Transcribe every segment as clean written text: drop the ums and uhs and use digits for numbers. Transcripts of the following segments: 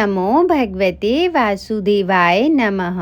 नमो भगवते वासुदेवाय नमः।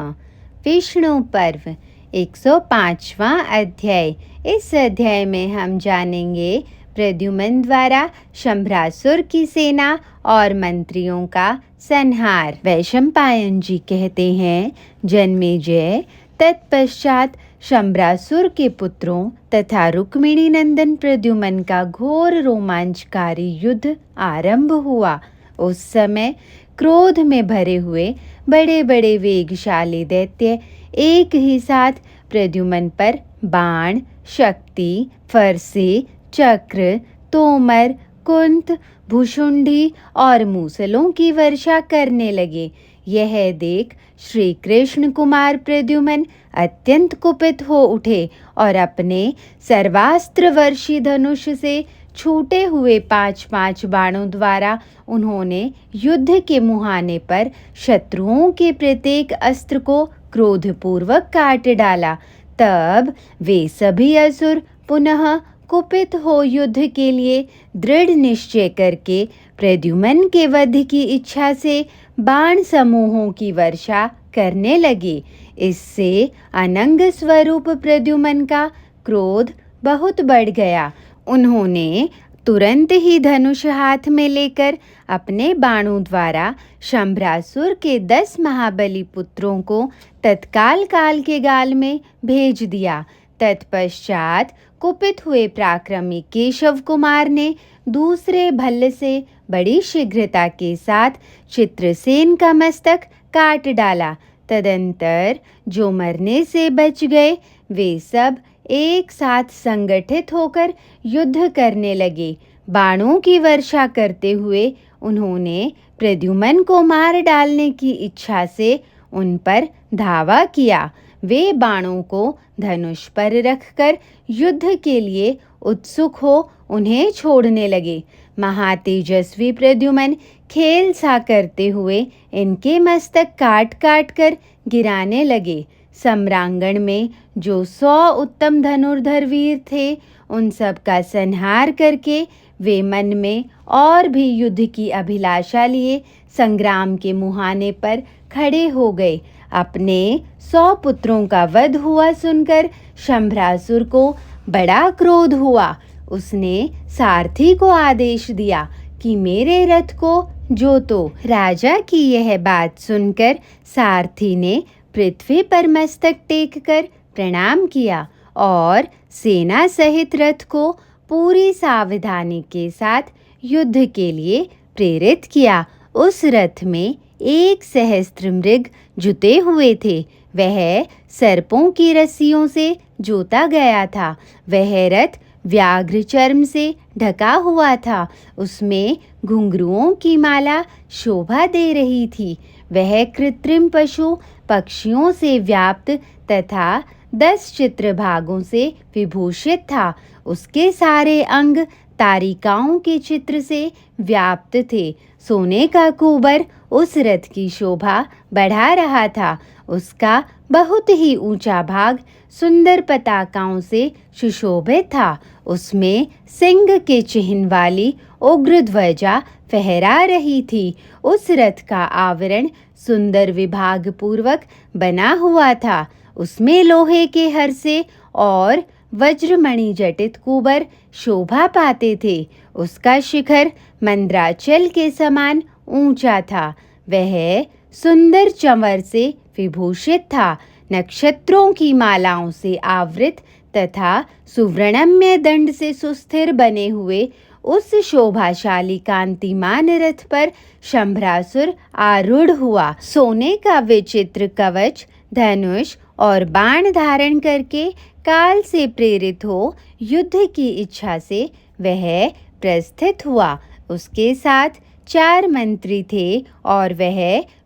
विष्णु पर्व 105वां अध्याय। इस अध्याय में हम जानेंगे प्रद्युम्न द्वारा शंभरासुर की सेना और मंत्रियों का संहार। वैशंपायन जी कहते हैं, जन्मेजय तत्पश्चात शंभरासुर के पुत्रों तथा रुक्मिणी नंदन प्रद्युम्न का घोर रोमांचकारी युद्ध आरंभ हुआ। उस समय क्रोध में भरे हुए बड़े बड़े वेगशाली दैत्य एक ही साथ प्रद्युम्न पर बाण, शक्ति, फरसे, चक्र, तोमर, कुंत, भुशुंडी और मूसलों की वर्षा करने लगे। यह देख श्री कृष्ण कुमार प्रद्युम्न अत्यंत कुपित हो उठे और अपने सर्वास्त्र वर्षी धनुष से छूटे हुए 5-5 बाणों द्वारा उन्होंने युद्ध के मुहाने पर शत्रुओं के प्रत्येक अस्त्र को क्रोधपूर्वक काट डाला। तब वे सभी असुर पुनः कुपित हो युद्ध के लिए दृढ़ निश्चय करके प्रद्युम्न के वध की इच्छा से बाण समूहों की वर्षा करने लगे। इससे अनंग स्वरूप प्रद्युम्न का क्रोध बहुत बढ़ गया। उन्होंने तुरंत ही धनुष हाथ में लेकर अपने बाणों द्वारा शंभरासुर के 10 महाबली पुत्रों को तत्काल काल के गाल में भेज दिया। तत्पश्चात कुपित हुए पराक्रमी केशव कुमार ने दूसरे भल्ल से बड़ी शीघ्रता के साथ चित्रसेन का मस्तक काट डाला। तदंतर जो मरने से बच गए वे सब एक साथ संगठित होकर युद्ध करने लगे। बाणों की वर्षा करते हुए उन्होंने प्रद्युम्न को मार डालने की इच्छा से उन पर धावा किया। वे बाणों को धनुष पर रखकर युद्ध के लिए उत्सुक हो उन्हें छोड़ने लगे। महातेजस्वी प्रद्युम्न खेल सा करते हुए इनके मस्तक काट काट कर गिराने लगे। सम्रांगण में जो 100 उत्तम धनुर्धर वीर थे, उन सब का संहार करके वे मन में और भी युद्ध की अभिलाषा लिए संग्राम के मुहाने पर खड़े हो गए। अपने 100 पुत्रों का वध हुआ सुनकर शंभरासुर को बड़ा क्रोध हुआ। उसने सारथी को आदेश दिया कि मेरे रथ को जोतो। राजा की यह बात सुनकर सारथी ने पृथ्वी पर मस्तक टेक कर प्रणाम किया और सेना सहित रथ को पूरी सावधानी के साथ युद्ध के लिए प्रेरित किया। उस रथ में 1 सहस्त्र मृग जुते हुए थे। वह सर्पों की रस्सियों से जोता गया था। वह रथ व्याघ्र चर्म से ढका हुआ था। उसमें घुंघरुओं की माला शोभा दे रही थी। वह कृत्रिम पशु पक्षियों से व्याप्त तथा 10 चित्रभागों से विभूषित था। उसके सारे अंग तारिकाओं के चित्र से व्याप्त थे। सोने का कुबर उस रथ की शोभा बढ़ा रहा था। उसका बहुत ही ऊंचा भाग सुंदर पताकाओं से सुशोभित था। उसमें सिंह के चिन्ह वाली उग्र ध्वजा फहरा रही थी। उस रथ का आवरण सुंदर विभाग पूर्वक बना हुआ था। उसमें लोहे के हरसे और वज्रमणि जटित कुबर शोभा पाते थे। उसका शिखर मंद्राचल के समान ऊंचा था। वह सुंदर चंवर से विभूषित था। नक्षत्रों की मालाओं से आवृत तथा सुवर्णमय दंड से सुस्थिर बने हुए उस शोभाशाली कांतिमान रथ पर शंभरासुर आरूढ़ हुआ। सोने का विचित्र कवच, धनुष और बाण धारण करके काल से प्रेरित हो युद्ध की इच्छा से वह प्रस्थित हुआ। उसके साथ 4 मंत्री थे और वह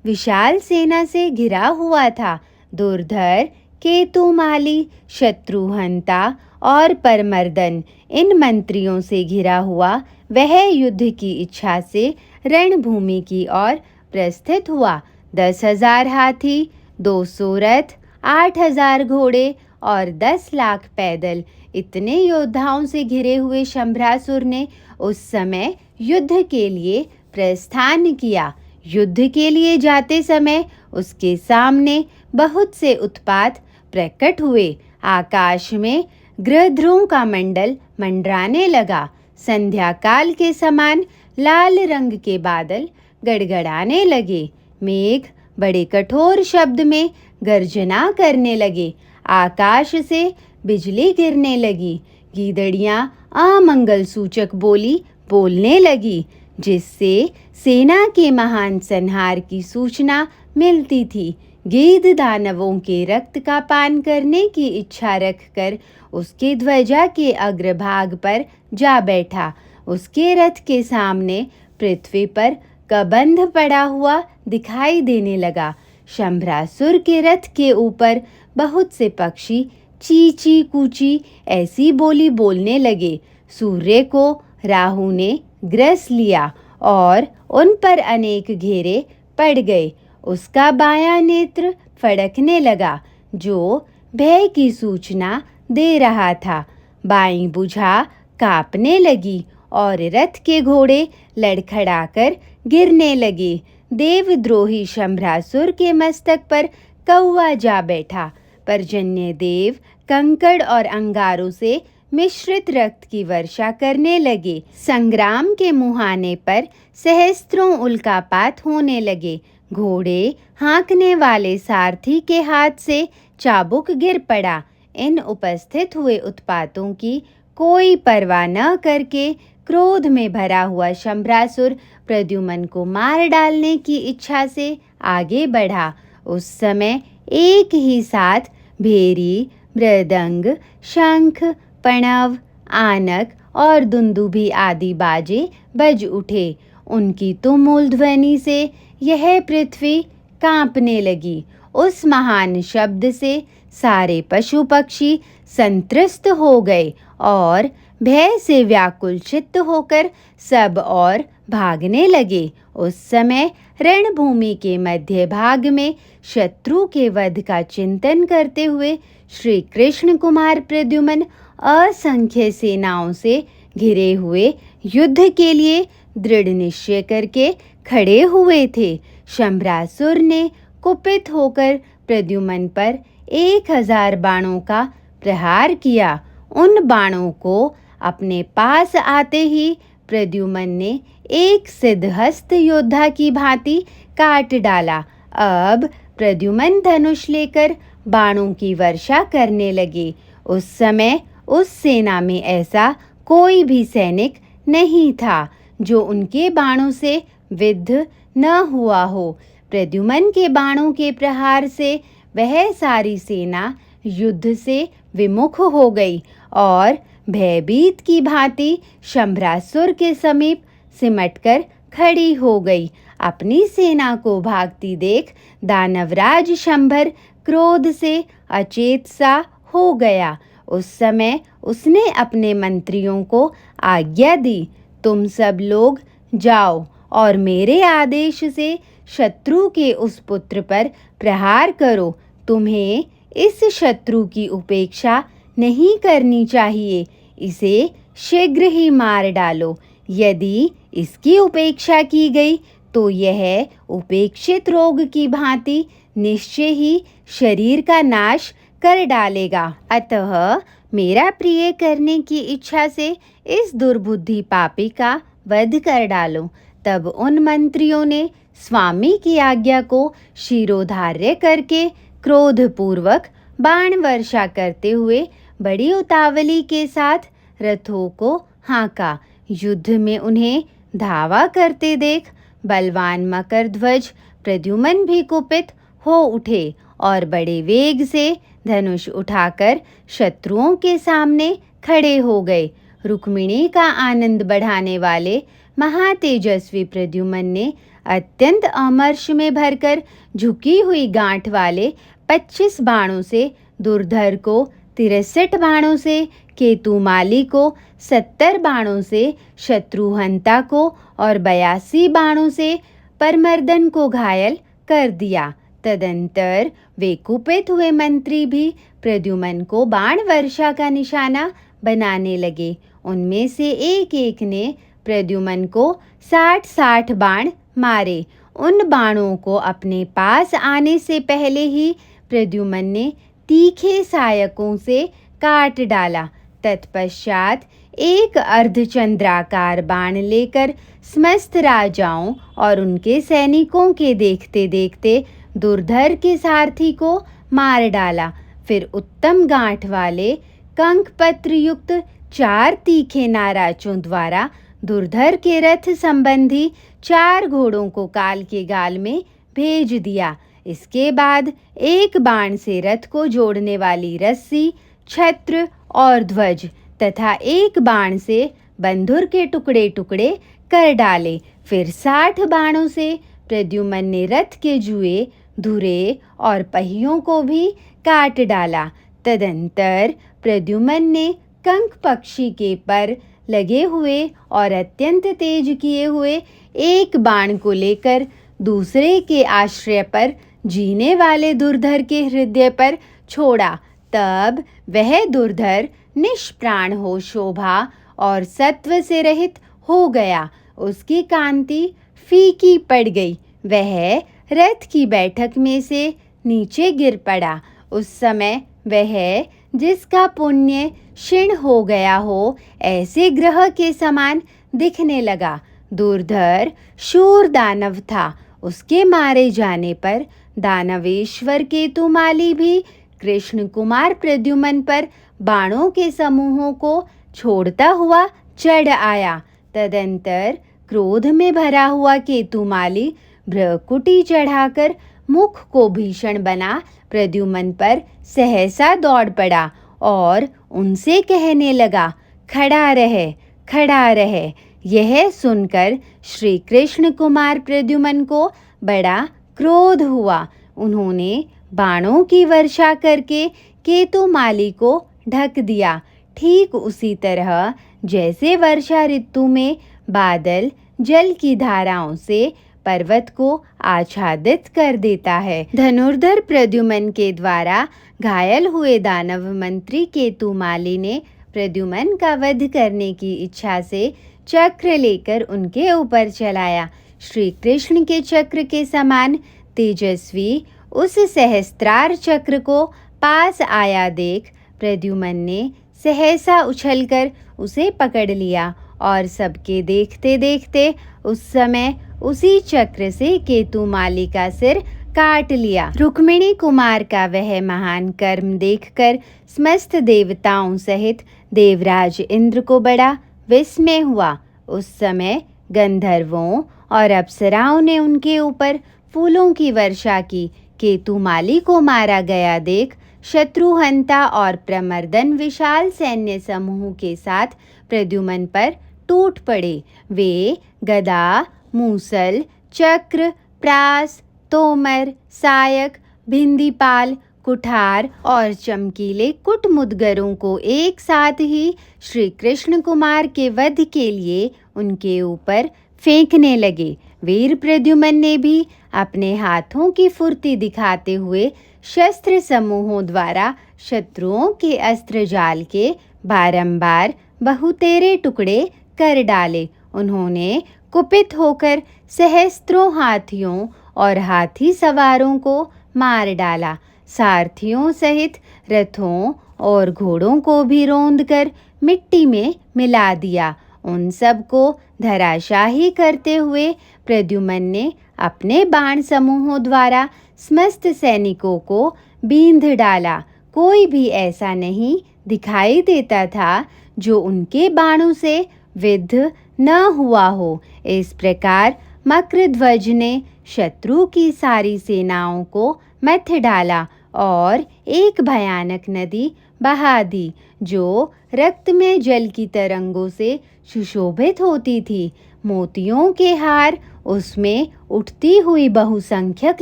विशाल सेना से घिरा हुआ था। दुर्धर, केतुमाली, शत्रुहंता और परमर्दन इन मंत्रियों से घिरा हुआ वह युद्ध की इच्छा से रणभूमि की ओर प्रस्थित हुआ। 10,000 हाथी, 200 रथ, 8,000 घोड़े और 10 लाख पैदल इतने योद्धाओं से घिरे हुए शंभरासुर ने उस समय युद्ध के लिए प्रस्थान किया। युद्ध के लिए जाते समय उसके सामने बहुत से उत्पात प्रकट हुए। आकाश में ग्रहध्रुवों का मंडल मंडराने लगा। संध्या काल के समान लाल रंग के बादल गड़गड़ाने लगे। मेघ बड़े कठोर शब्द में गर्जना करने लगे। आकाश से बिजली गिरने लगी। गीदड़ियां अमंगल सूचक बोली बोलने लगी, जिससे सेना के महान संहार की सूचना मिलती थी। गीध दानवों के रक्त का पान करने की इच्छा रखकर उसके ध्वजा के अग्रभाग पर जा बैठा। उसके रथ के सामने पृथ्वी पर कबंध पड़ा हुआ दिखाई देने लगा। शंभरासुर के रथ के ऊपर बहुत से पक्षी चींची कूची ऐसी बोली बोलने लगे। सूर्य को राहु ने ग्रस लिया और उन पर अनेक घेरे पड़ गए। उसका बायां नेत्र फड़कने लगा, जो भय की सूचना दे रहा था। बाईं भुजा कांपने लगी और रथ के घोड़े लड़खड़ाकर गिरने लगे। देवद्रोही शंभरासुर के मस्तक पर कौवा जा बैठा। पर्जन्य देव कंकड़ और अंगारों से मिश्रित रक्त की वर्षा करने लगे। संग्राम के मुहाने पर सहस्त्रों उल्कापात होने लगे। घोड़े हाँकने वाले सारथी के हाथ से चाबुक गिर पड़ा। इन उपस्थित हुए उत्पातों की कोई परवाह न करके क्रोध में भरा हुआ शंभरासुर प्रद्युम्न को मार डालने की इच्छा से आगे बढ़ा। उस समय एक ही साथ भेरी, मृदंग, शंख, पणव, आनक और दुंदुभी आदि बाजे बज उठे। उनकी तुमुल ध्वनि से यह पृथ्वी कांपने लगी। उस महान शब्द से सारे पशु पक्षी संत्रस्त हो गए और भय से व्याकुल चित्त होकर सब और भागने लगे। उस समय रणभूमि के मध्य भाग में शत्रु के वध का चिंतन करते हुए श्री कृष्ण कुमार प्रद्युम्न असंख्य सेनाओं से घिरे हुए युद्ध के लिए दृढ़ निश्चय करके खड़े हुए थे। शंभरासुर ने कुपित होकर प्रद्युम्न पर 1000 बाणों का प्रहार किया। उन बाणों को अपने पास आते ही प्रद्युम्न ने एक सिद्धहस्त योद्धा की भांति काट डाला। अब प्रद्युम्न धनुष लेकर बाणों की वर्षा करने लगे। उस समय उस सेना में ऐसा कोई भी सैनिक नहीं था जो उनके बाणों से विद्ध न हुआ हो। प्रद्युम्न के बाणों के प्रहार से वह सारी सेना युद्ध से विमुख हो गई और भयभीत की भांति शंभरासुर के समीप सिमटकर खड़ी हो गई। अपनी सेना को भागती देख दानवराज शंभर क्रोध से अचेत सा हो गया। उस समय उसने अपने मंत्रियों को आज्ञा दी, तुम सब लोग जाओ और मेरे आदेश से शत्रु के उस पुत्र पर प्रहार करो। तुम्हें इस शत्रु की उपेक्षा नहीं करनी चाहिए। इसे शीघ्र ही मार डालो। यदि इसकी उपेक्षा की गई तो यह उपेक्षित रोग की भांति निश्चय ही शरीर का नाश कर डालेगा। अतः मेरा प्रिय करने की इच्छा से इस दुर्बुद्धि पापी का वध कर डालो। तब उन मंत्रियों ने स्वामी की आज्ञा को शिरोधार्य करके क्रोधपूर्वक बाण वर्षा करते हुए बड़ी उतावली के साथ रथों को हाँका। युद्ध में उन्हें धावा करते देख बलवान मकरध्वज प्रद्युम्न भी कुपित हो उठे और बड़े वेग से धनुष उठाकर शत्रुओं के सामने खड़े हो गए। रुक्मिणी का आनंद बढ़ाने वाले महातेजस्वी प्रद्युम्न ने अत्यंत अमर्ष में भरकर झुकी हुई गांठ वाले 25 बाणों से दुर्धर को, 63 बाणों से केतुमाली को, 70 बाणों से शत्रुहंता को और 82 बाणों से परमर्दन को घायल कर दिया। तदंतर वे कुपित हुए मंत्री भी प्रद्युम्न को बाण वर्षा का निशाना बनाने लगे। उनमें से एक एक ने प्रद्युम्न को 60-60 बाण मारे उन बाणों को अपने पास आने से पहले ही प्रद्युम्न ने तीखे सहायकों से काट डाला। तत्पश्चात एक अर्धचंद्राकार बाण लेकर समस्त राजाओं और उनके सैनिकों के देखते देखते दुर्धर के सारथी को मार डाला। फिर उत्तम गांठ वाले कंक पत्र युक्त 4 तीखे नाराजों द्वारा दुर्धर के रथ संबंधी 4 घोड़ों को काल के गाल में भेज दिया। इसके बाद एक बाण से रथ को जोड़ने वाली रस्सी, छत्र और ध्वज तथा एक बाण से बंधुर के टुकड़े टुकड़े कर डाले। फिर 60 बाणों से प्रद्युम्न ने रथ के जुए, धुरे और पहियों को भी काट डाला। तदंतर प्रद्युम्न ने कंक पक्षी के पर लगे हुए और अत्यंत तेज किए हुए एक बाण को लेकर दूसरे के आश्रय पर जीने वाले दुर्धर के हृदय पर छोड़ा। तब वह दुर्धर निष्प्राण हो शोभा और सत्व से रहित हो गया। उसकी कांति फीकी पड़ गई। वह रथ की बैठक में से नीचे गिर पड़ा। उस समय वह जिसका पुण्य क्षीण हो गया हो ऐसे ग्रह के समान दिखने लगा। दुर्धर शूर दानव था। उसके मारे जाने पर दानवेश्वर केतुमाली भी कृष्ण कुमार प्रद्युम्न पर बाणों के समूहों को छोड़ता हुआ चढ़ आया। तदंतर क्रोध में भरा हुआ केतुमाली भ्रकुटी चढ़ाकर मुख को भीषण बना प्रद्युम्न पर सहसा दौड़ पड़ा और उनसे कहने लगा, खड़ा रहे, खड़ा रहे। यह सुनकर श्री कृष्ण कुमार प्रद्युम्न को बड़ा क्रोध हुआ। उन्होंने बाणों की वर्षा करके केतुमाली को ढक दिया। ठीक उसी तरह जैसे वर्षा ऋतु में बादल जल की धाराओं से पर्वत को आच्छादित कर देता है। धनुर्धर प्रद्युम्न के द्वारा घायल हुए दानव मंत्री केतुमाली ने प्रद्युम्न का वध करने की इच्छा से चक्र लेकर उनके ऊपर चलाया। श्री कृष्ण के चक्र के समान तेजस्वी उस सहस्त्रार चक्र को पास आया देख प्रद्युम्न ने सहसा उछलकर उसे पकड़ लिया और सबके देखते देखते उस समय उसी चक्र से केतुमाली का सिर काट लिया। रुक्मिणी कुमार का वह महान कर्म देखकर समस्त देवताओं सहित देवराज इंद्र को बड़ा विस्मय हुआ। उस समय गंधर्वों और अप्सराओं ने उनके ऊपर फूलों की वर्षा की। केतुमाली को मारा गया देख शत्रुहंता और प्रमर्दन विशाल सैन्य समूह के साथ प्रद्युम्न पर टूट पड़े। वे गदा, मूसल, चक्र, प्रास, तोमर, सायक, भिंदीपाल, कुठार और चमकीले कुटमुदगरों को एक साथ ही श्री कृष्ण कुमार के वध के लिए उनके ऊपर फेंकने लगे। वीर प्रद्युम्न ने भी अपने हाथों की फुर्ती दिखाते हुए शस्त्र समूहों द्वारा शत्रुओं के अस्त्र जाल के बारंबार बहुतेरे टुकड़े कर डाले। उन्होंने कुपित होकर सहस्त्रों हाथियों और हाथी सवारों को मार डाला। सारथियों सहित रथों और घोड़ों को भी रौंदकर मिट्टी में मिला दिया। उन सब को धराशाही करते हुए प्रद्युम्न ने अपने बाण समूहों द्वारा समस्त सैनिकों को बींध डाला। कोई भी ऐसा नहीं दिखाई देता था जो उनके बाणों से विद्ध न हुआ हो। इस प्रकार मक्रध्वज ने शत्रु की सारी सेनाओं को मथ डाला और एक भयानक नदी बहा दी जो रक्त में जल की तरंगों से सुशोभित होती थी। मोतियों के हार उसमें उठती हुई बहुसंख्यक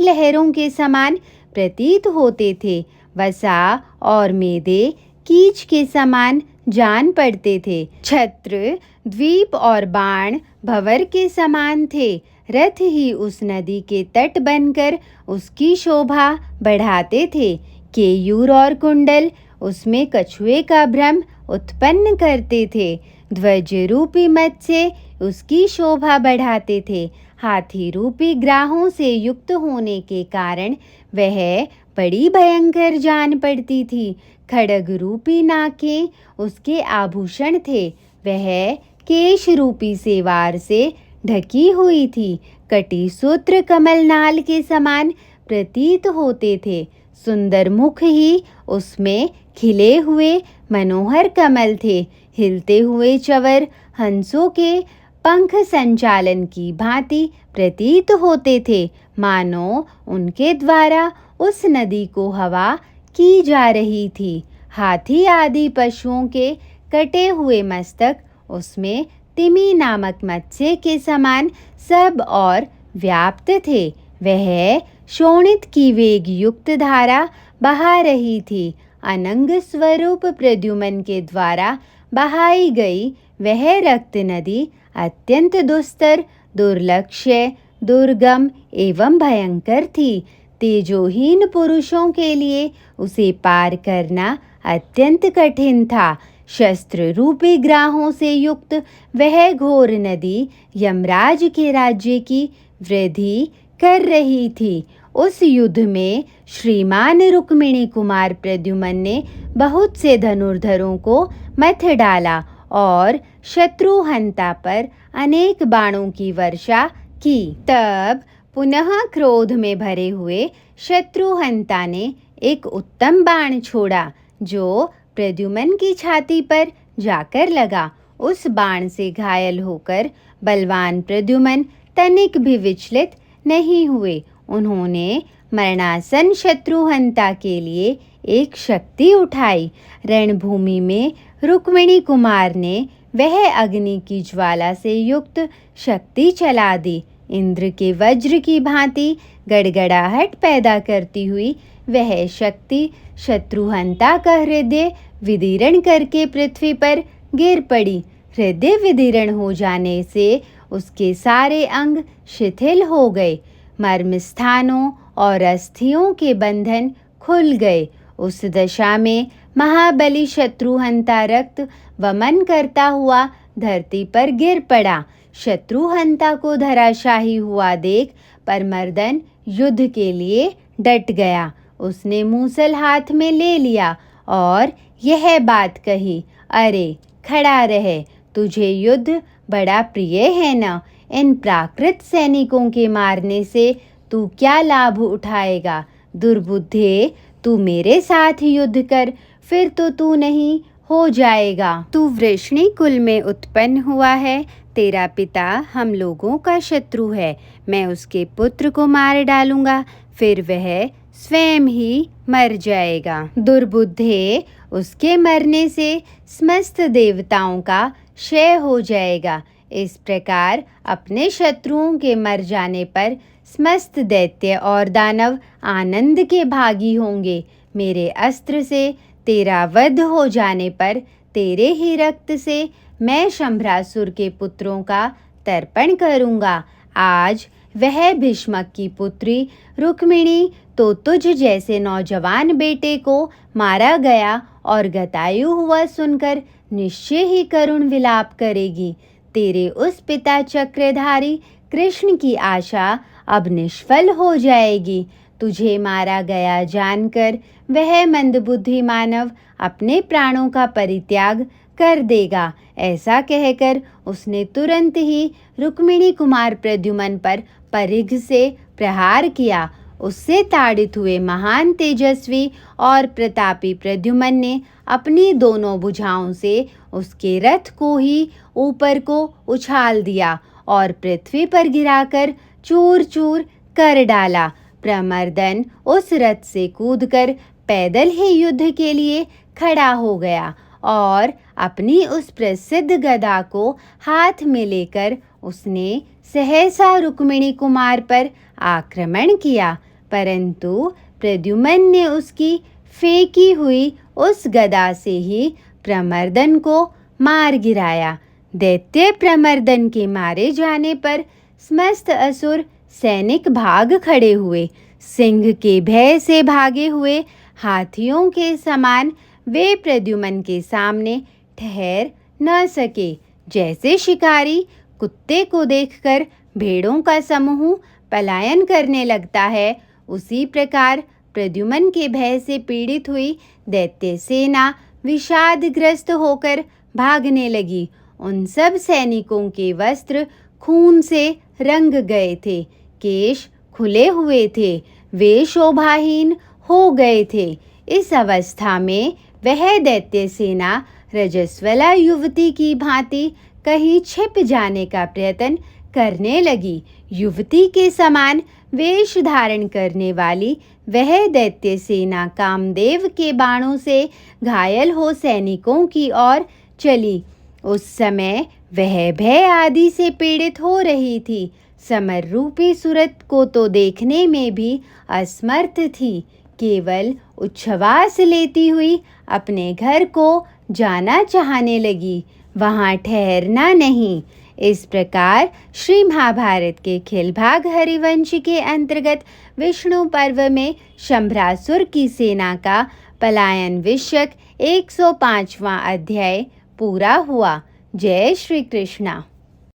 लहरों के समान प्रतीत होते थे। वसा और मेदे कीच के समान जान पड़ते थे। छत्र, द्वीप और बाण भंवर के समान थे। रथ ही उस नदी के तट बनकर उसकी शोभा बढ़ाते थे। केयूर और कुंडल उसमें कछुए का भ्रम उत्पन्न करते थे। ध्वज रूपी मत्स्य उसकी शोभा बढ़ाते थे। हाथी रूपी ग्राहों से युक्त होने के कारण वह बड़ी भयंकर जान पड़ती थी। खड्ग रूपी नाकें उसके आभूषण थे। वह केश रूपी सेवार से ढकी हुई थी। कटी सूत्र कमलनाल के समान प्रतीत होते थे। सुंदर मुख ही उसमें खिले हुए मनोहर कमल थे। हिलते हुए चवर हंसों के पंख संचालन की भांति प्रतीत होते थे, मानो उनके द्वारा उस नदी को हवा की जा रही थी। हाथी आदि पशुओं के कटे हुए मस्तक उसमें तिमी नामक मत्स्य के समान सब और व्याप्त थे। वह शोणित की वेग युक्त धारा बहा रही थी। अनंग स्वरूप प्रद्युमन के द्वारा बहाई गई वह रक्त नदी अत्यंत दुस्तर, दुर्लक्ष्य, दुर्गम एवं भयंकर थी। तेजोहीन पुरुषों के लिए उसे पार करना अत्यंत कठिन था। शस्त्र रूपी ग्राहों से युक्त वह घोर नदी यमराज के राज्य की वृद्धि कर रही थी। उस युद्ध में श्रीमान रुक्मिणी कुमार प्रद्युमन ने बहुत से धनुर्धरों को मथ डाला और शत्रुहंता पर अनेक बाणों की वर्षा की। तब पुनः क्रोध में भरे हुए शत्रुहंता ने एक उत्तम बाण छोड़ा जो प्रद्युमन की छाती पर जाकर लगा। उस बाण से घायल होकर बलवान प्रद्युमन तनिक भी विचलित नहीं हुए। उन्होंने मरणासन शत्रुहंता के लिए एक शक्ति उठाई। रणभूमि में रुक्मिणी कुमार ने वह अग्नि की ज्वाला से युक्त शक्ति चला दी। इंद्र के वज्र की भांति गड़गड़ाहट पैदा करती हुई वह शक्ति शत्रुहंता का हृदय विदीर्ण करके पृथ्वी पर गिर पड़ी। हृदय विदीर्ण हो जाने से उसके सारे अंग शिथिल हो गए। मर्म स्थानों और अस्थियों के बंधन खुल गए। उस दशा में महाबली शत्रुहंता रक्त वमन करता हुआ धरती पर गिर पड़ा। शत्रुहंता को धराशाही हुआ देख परमर्दन युद्ध के लिए डट गया। उसने मूसल हाथ में ले लिया और यह बात कही, अरे खड़ा रहे, तुझे युद्ध बड़ा प्रिय है न? इन प्राकृत सैनिकों के मारने से तू क्या लाभ उठाएगा? दुर्बुद्धे, तू मेरे साथ युद्ध कर, फिर तो तू नहीं हो जाएगा। तू वृष्णि कुल में उत्पन्न हुआ है। तेरा पिता हम लोगों का शत्रु है। मैं उसके पुत्र को मार डालूंगा, फिर वह स्वयं ही मर जाएगा। दुर्बुद्धे, उसके मरने से समस्त देवताओं का क्षय हो जाएगा। इस प्रकार अपने शत्रुओं के मर जाने पर समस्त दैत्य और दानव आनंद के भागी होंगे। मेरे अस्त्र से तेरा वध हो जाने पर तेरे ही रक्त से मैं शंभरासुर के पुत्रों का तर्पण करूंगा। आज वह भीष्मक की पुत्री रुक्मिणी तो तुझ जैसे नौजवान बेटे को मारा गया और गतायु हुआ सुनकर निश्चय ही करुण विलाप करेगी। तेरे उस पिता चक्रधारी कृष्ण की आशा अब निष्फल हो जाएगी। तुझे मारा गया जानकर वह मंदबुद्धि मानव अपने प्राणों का परित्याग कर देगा। ऐसा कहकर उसने तुरंत ही रुक्मिणी कुमार प्रद्युमन पर परिघ से प्रहार किया। उससे ताड़ित हुए महान तेजस्वी और प्रतापी प्रद्युमन ने अपनी दोनों भुजाओं से उसके रथ को ही ऊपर को उछाल दिया और पृथ्वी पर गिराकर चूर चूर कर डाला। प्रमर्दन उस रथ से कूदकर पैदल ही युद्ध के लिए खड़ा हो गया और अपनी उस प्रसिद्ध गदा को हाथ में लेकर उसने सहसा रुक्मिणी कुमार पर आक्रमण किया, परंतु प्रद्युमन ने उसकी फेंकी हुई उस गदा से ही प्रमर्दन को मार गिराया। दैत्य प्रमर्दन के मारे जाने पर समस्त असुर सैनिक भाग खड़े हुए। सिंह के भय से भागे हुए हाथियों के समान वे प्रद्युमन के सामने ठहर न सके। जैसे शिकारी कुत्ते को देखकर भेड़ों का समूह पलायन करने लगता है, उसी प्रकार प्रद्युम्न के भय से पीड़ित हुई दैत्य सेना विषादग्रस्त होकर भागने लगी। उन सब सैनिकों के वस्त्र खून से रंग गए थे, केश खुले हुए थे, वे शोभाहीन हो गए थे। इस अवस्था में वह दैत्य सेना रजस्वला युवती की भांति कहीं छिप जाने का प्रयत्न करने लगी। युवती के समान वेश धारण करने वाली वह दैत्य सेना कामदेव के बाणों से घायल हो सैनिकों की ओर चली। उस समय वह भय आदि से पीड़ित हो रही थी, समर रूपी सूरत को तो देखने में भी असमर्थ थी, केवल उच्छ्वास लेती हुई अपने घर को जाना चाहने लगी, वहाँ ठहरना नहीं। इस प्रकार श्री महाभारत के खिलभाग हरिवंश के अंतर्गत विष्णु पर्व में शंभरासुर की सेना का पलायन विषयक 105वां अध्याय पूरा हुआ। जय श्री कृष्णा।